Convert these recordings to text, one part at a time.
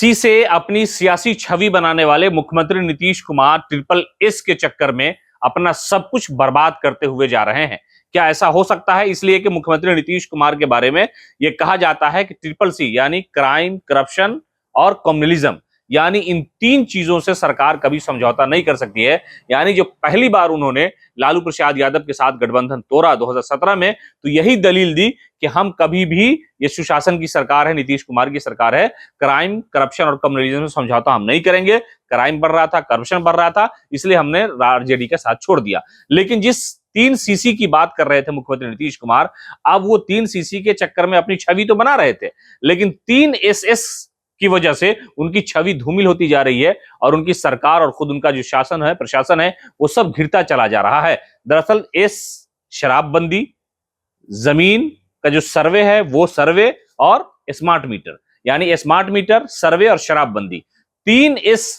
इसी से अपनी सियासी छवि बनाने वाले मुख्यमंत्री नीतीश कुमार ट्रिपल एस के चक्कर में अपना सब कुछ बर्बाद करते हुए जा रहे हैं। क्या ऐसा हो सकता है? इसलिए कि मुख्यमंत्री नीतीश कुमार के बारे में यह कहा जाता है कि ट्रिपल सी यानी क्राइम, करप्शन और कम्युनलिज्म, यानी इन तीन चीजों से सरकार कभी समझौता नहीं कर सकती है। यानी जो पहली बार उन्होंने लालू प्रसाद यादव के साथ गठबंधन तोड़ा 2017 में, तो यही दलील दी कि हम कभी भी, ये सुशासन की सरकार है, नीतीश कुमार की सरकार है, क्राइम, करप्शन और कम्युनलिज्म में समझौता हम नहीं करेंगे। क्राइम बढ़ रहा था, करप्शन बढ़ रहा था, इसलिए हमने आरजेडी का साथ छोड़ दिया। लेकिन जिस 3 सीसी की बात कर रहे थे मुख्यमंत्री नीतीश कुमार, अब वो 3 सीसी के चक्कर में अपनी छवि तो बना रहे थे, लेकिन 3 एसएस की वजह से उनकी छवि धूमिल होती जा रही है और उनकी सरकार और खुद उनका जो शासन है, प्रशासन है, वो सब घिरता चला जा रहा है। दरअसल इस शराबबंदी, जमीन का जो सर्वे है वो सर्वे और स्मार्ट मीटर, यानी स्मार्ट मीटर, सर्वे और शराबबंदी, 3 इस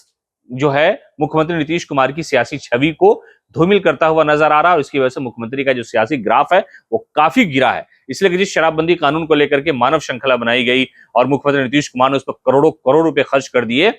जो है मुख्यमंत्री नीतीश कुमार की सियासी छवि को धूमिल करता हुआ नजर आ रहा है। और इसकी वजह से मुख्यमंत्री का जो सियासी ग्राफ है वो काफी गिरा है। इसलिए कि जिस शराबबंदी कानून को लेकर के मानव श्रृंखला बनाई गई और मुख्यमंत्री नीतीश कुमार ने उस पर करोड़ों करोड़ रुपए खर्च कर दिए,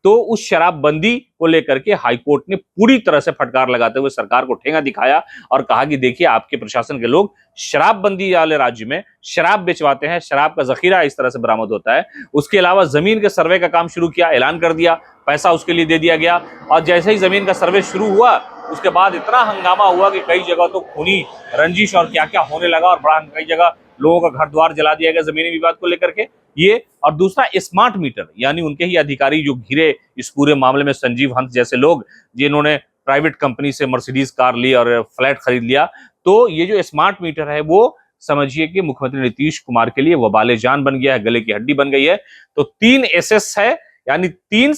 तो उस शराबबंदी को लेकर के हाईकोर्ट ने पूरी तरह से फटकार लगाते हुए सरकार को ठेंगा दिखाया और कहा कि देखिए, आपके प्रशासन के लोग शराबबंदी वाले राज्य में शराब बेचवाते हैं, शराब का जखीरा इस तरह से बरामद होता है। उसके अलावा जमीन के सर्वे का काम शुरू किया, ऐलान कर दिया, पैसा उसके लिए दे दिया गया। और जैसे ही जमीन का सर्वे शुरू हुआ, उसके बाद इतना हंगामा हुआ कि कई जगह तो खूनी रंजिश और क्या क्या होने लगा और बड़ा कई जगह लोगों का घर द्वार जला दिया गया जमीनी विवाद को लेकर के। ये और दूसरा स्मार्ट मीटर, यानी उनके ही अधिकारी जो घिरे इस पूरे मामले में, संजीव हंस जैसे लोग जिन्होंने प्राइवेट कंपनी से मर्सिडीज कार ली और फ्लैट खरीद लिया। तो ये जो स्मार्ट मीटर है वो समझिए कि मुख्यमंत्री नीतीश कुमार के लिए वबाले जान बन गया है, गले की हड्डी बन गई है। तो 3 एसएस है, यानी 3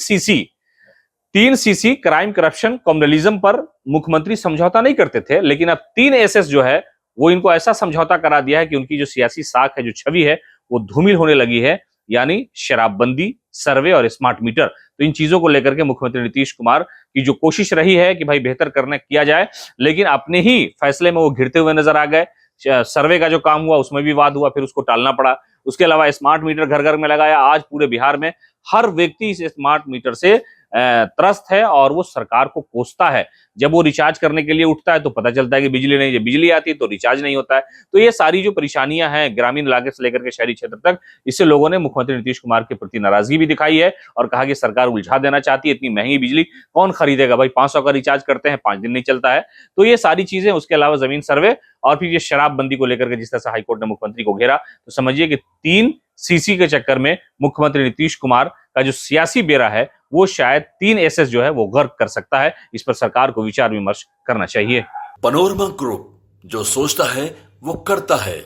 सीसी क्राइम, करप्शन, कम्युनलिज्म पर मुख्यमंत्री समझौता नहीं करते थे, लेकिन अब 3 एसएस जो है वो इनको ऐसा समझौता करा दिया है कि उनकी जो सियासी साख है, जो छवि है, वो धूमिल होने लगी है। यानी शराबबंदी, सर्वे और स्मार्ट मीटर। तो इन चीजों को लेकर के मुख्यमंत्री नीतीश कुमार की जो कोशिश रही है कि भाई बेहतर करने किया जाए, लेकिन अपने ही फैसले में वो घिरते हुए नजर आ गए। सर्वे का जो काम हुआ उसमें भी वाद हुआ, फिर उसको टालना पड़ा। उसके अलावा स्मार्ट मीटर घर घर में लगाया। आज पूरे बिहार में हर व्यक्ति इस स्मार्ट मीटर से त्रस्त है और वो सरकार को कोसता है। जब वो रिचार्ज करने के लिए उठता है तो पता चलता है कि बिजली नहीं, जब बिजली आती है तो रिचार्ज नहीं होता है। तो ये सारी जो परेशानियां हैं ग्रामीण इलाके से लेकर के शहरी क्षेत्र तक, इससे लोगों ने मुख्यमंत्री नीतीश कुमार के प्रति नाराजगी भी दिखाई है और कहा कि सरकार उलझा देना चाहती है। इतनी महंगी बिजली कौन खरीदेगा भाई, 500 का रिचार्ज करते हैं, 5 दिन नहीं चलता है। तो ये सारी चीजें, उसके अलावा जमीन सर्वे और फिर ये शराबबंदी को लेकर के जिस तरह से हाईकोर्ट ने मुख्यमंत्री को घेरा, तो समझिए कि 3 सीसी के चक्कर में मुख्यमंत्री नीतीश कुमार का जो सियासी बेड़ा है वो शायद 3 एसएस जो है वो गर्क कर सकता है। इस पर सरकार को विचार विमर्श करना चाहिए। पनोरमा ग्रुप, जो सोचता है वो करता है।